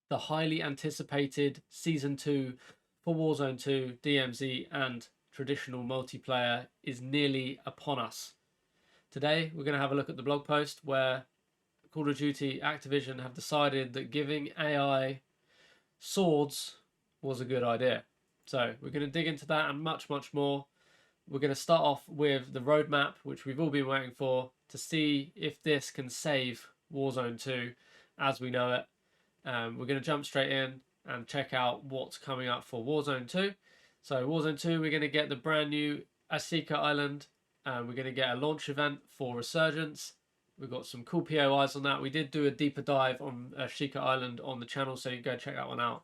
the highly anticipated Season 2 for Warzone 2, DMZ, and traditional multiplayer is nearly upon us. Today, we're going to have a look at the blog post where Call of Duty Activision have decided that giving AI swords was a good idea. So, we're going to dig into that and much, much more. We're going to start off with the roadmap, which we've all been waiting for, to see if this can save Warzone 2 as we know it. We're going to jump straight in and check out what's coming up for Warzone 2. So Warzone 2, we're going to get the brand new Ashika Island. We're going to get a launch event for Resurgence. We've got some cool POIs on that. We did do a deeper dive on Ashika Island on the channel, so you can go check that one out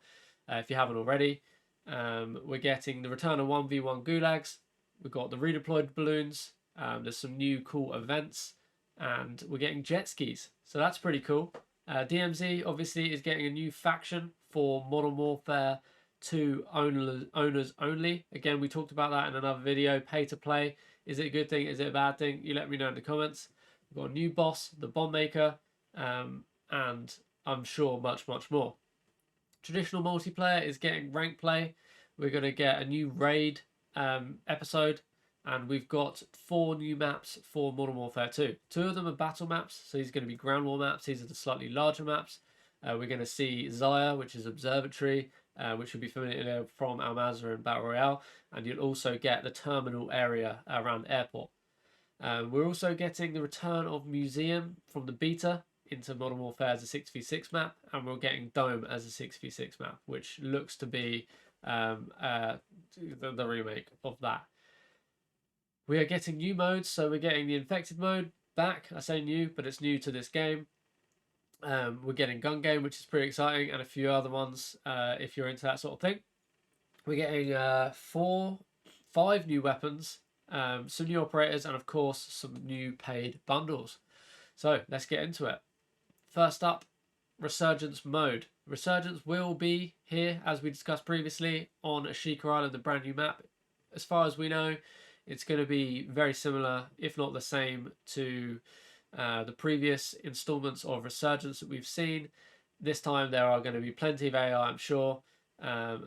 if you haven't already. We're getting the return of 1v1 gulags. We've got the redeployed balloons. There's some new cool events. And we're getting jet skis. So that's pretty cool. DMZ obviously is getting a new faction for Modern Warfare 2 owners only. Again, we talked about that in another video. Pay to play. Is it a good thing? Is it a bad thing? You let me know in the comments. We've got a new boss, the Bomb Maker, and I'm sure much, much more. Traditional multiplayer is getting rank play. We're going to get a new raid episode. And we've got 4 new maps for Modern Warfare 2. 2 of them are battle maps, so these are going to be ground war maps. These are the slightly larger maps. We're going to see Zaya, which is Observatory, which will be familiar from Al-Mazrah and Battle Royale. And you'll also get the terminal area around Airport. We're also getting the return of Museum from the beta into Modern Warfare as a 6v6 map. And we're getting Dome as a 6v6 map, which looks to be the remake of that. We are getting new modes, so we're getting the Infected mode back. I say new, but it's new to this game. We're getting Gun Game, which is pretty exciting, and a few other ones if you're into that sort of thing. We're getting 5 new weapons, some new operators, and of course some new paid bundles. So let's get into it. First up, Resurgence mode. Resurgence will be here, as we discussed previously, on Ashika Island, the brand new map. As far as we know, it's going to be very similar, if not the same, to the previous installments of Resurgence that we've seen. This time there are going to be plenty of AI, I'm sure.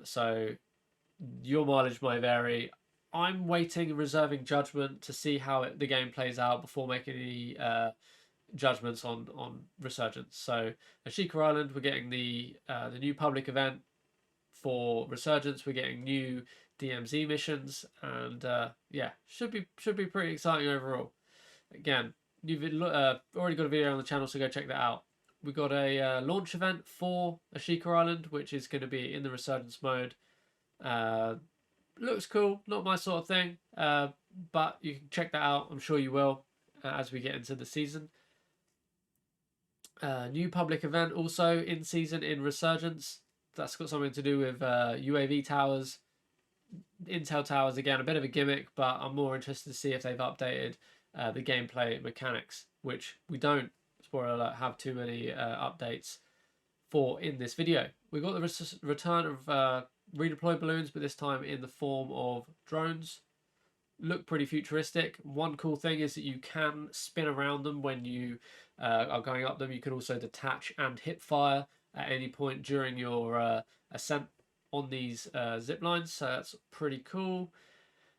So your mileage may vary. I'm waiting and reserving judgment to see how the game plays out before making any judgments on Resurgence. So Ashika Island, we're getting the new public event for Resurgence. We're getting new DMZ missions, and yeah, should be pretty exciting overall. Again, you've already got a video on the channel, so go check that out. We got a launch event for Ashika Island, which is going to be in the Resurgence mode. Looks cool, not my sort of thing, but you can check that out. I'm sure you will as we get into the season. New public event also in season in Resurgence. That's got something to do with UAV towers. Intel towers, again, a bit of a gimmick, but I'm more interested to see if they've updated the gameplay mechanics, which we don't, spoiler alert, have too many updates for in this video. We've got the return of redeployed balloons, but this time in the form of drones. Look pretty futuristic. One cool thing is that you can spin around them when you are going up them. You can also detach and hip fire at any point during your ascent on these zip lines, so that's pretty cool.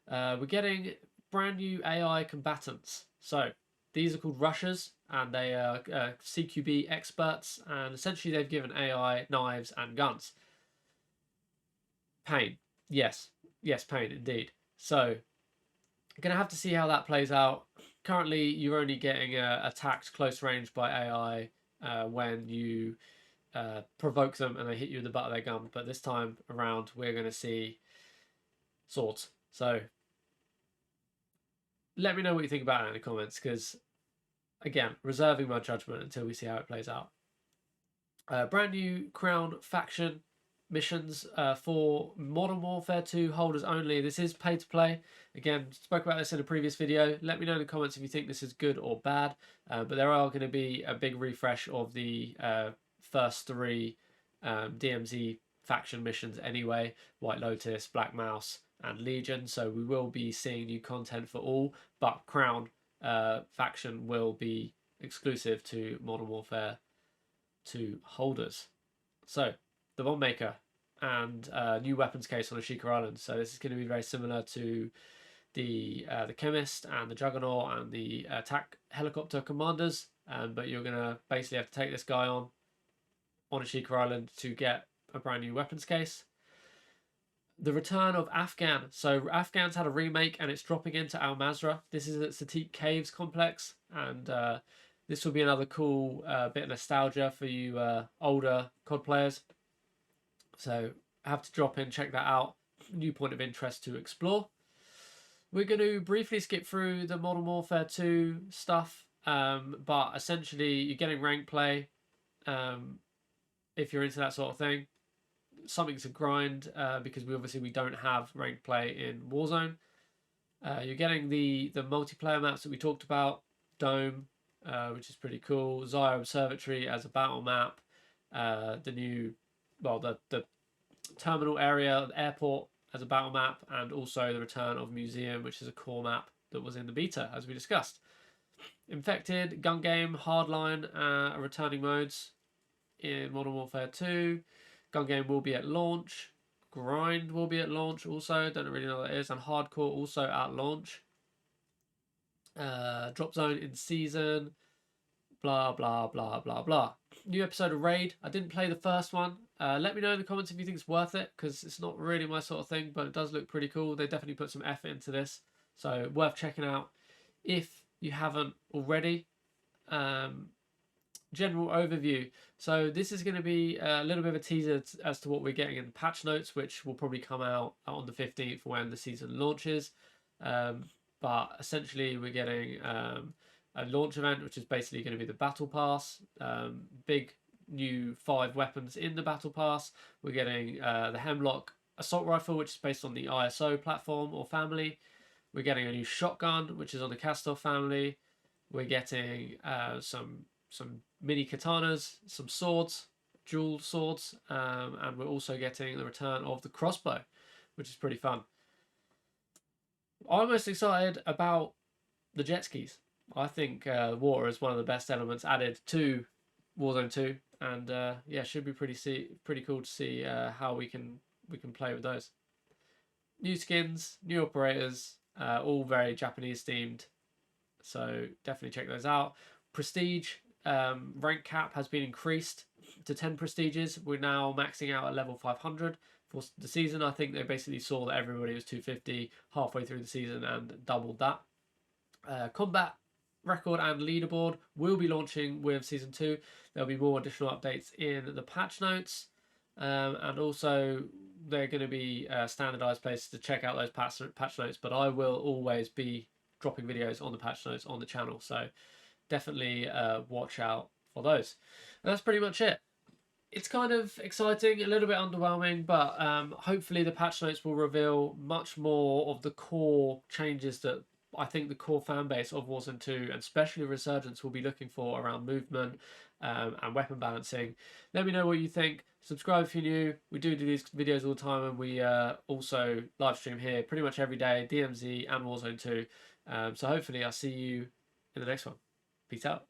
We're getting brand new AI combatants. So these are called rushers, and they are CQB experts, and essentially they've given AI knives and guns. Pain. Yes, pain indeed. So gonna have to see how that plays out. Currently, you're only getting attacked close range by AI when you provoke them and they hit you with the butt of their gun, but this time around we're going to see swords. So let me know what you think about it in the comments, because again, reserving my judgment until we see how it plays out. Brand new Crown faction missions for Modern Warfare 2 holders only. This is pay to play. Again, spoke about this in a previous video. Let me know in the comments if you think this is good or bad, but there are going to be a big refresh of the first 3 DMZ faction missions anyway: White Lotus, Black Mouse, and Legion. So we will be seeing new content for all, but Crown faction will be exclusive to Modern Warfare 2 holders. So the bomb maker and new weapons case on Ashika Island. So this is going to be very similar to the chemist and the juggernaut and the attack helicopter commanders, but you're going to basically have to take this guy on Ashika Island to get a brand new weapons case. The return of Afghan. So Afghan's had a remake and it's dropping into Al Mazrah. This is at Satik Caves complex, and this will be another cool bit of nostalgia for you older COD players. So have to drop in, check that out. New point of interest to explore. We're going to briefly skip through the Modern Warfare 2 stuff, but essentially you're getting rank play if you're into that sort of thing. Something to grind because we don't have ranked play in Warzone. You're getting the multiplayer maps that we talked about, Dome, which is pretty cool, Zaya Observatory as a battle map, the terminal area, the airport as a battle map, and also the return of Museum, which is a core map that was in the beta, as we discussed. Infected, gun game, hardline are returning modes in Modern Warfare 2. Gun game will be at launch. Grind will be at launch also. Don't really know what that is. And hardcore also at launch. Drop zone in season. Blah, blah, blah, blah, blah. New episode of Raid. I didn't play the first one. Let me know in the comments if you think it's worth it, because it's not really my sort of thing, but it does look pretty cool. They definitely put some effort into this. So worth checking out if you haven't already. General overview. So this is going to be a little bit of a teaser as to what we're getting in patch notes, which will probably come out on the 15th when the season launches. But essentially we're getting a launch event, which is basically going to be the battle pass. Big new 5 weapons in the battle pass. We're getting the Hemlock assault rifle, which is based on the ISO platform or family. We're getting a new shotgun, which is on the Castor family. We're getting some mini katanas, some swords, dual swords, and we're also getting the return of the crossbow, which is pretty fun. I'm most excited about the jet skis. I think water is one of the best elements added to Warzone 2, and yeah, should be pretty cool to see how we can play with those. New skins, new operators, all very Japanese themed, so definitely check those out. Prestige. Rank cap has been increased to 10 prestiges. We're now maxing out at level 500 for the season. I think they basically saw that everybody was 250 halfway through the season and doubled that. Combat record and leaderboard will be launching with season 2. There'll be more additional updates in the patch notes, and also they're going to be standardized places to check out those patch notes, but I will always be dropping videos on the patch notes on the channel, so definitely watch out for those. And that's pretty much it. It's kind of exciting, a little bit underwhelming, but hopefully the patch notes will reveal much more of the core changes that I think the core fan base of Warzone 2, and especially Resurgence, will be looking for around movement and weapon balancing. Let me know what you think. Subscribe if you're new. We do these videos all the time, and we also live stream here pretty much every day, DMZ and Warzone 2. So hopefully I'll see you in the next one. Peace out.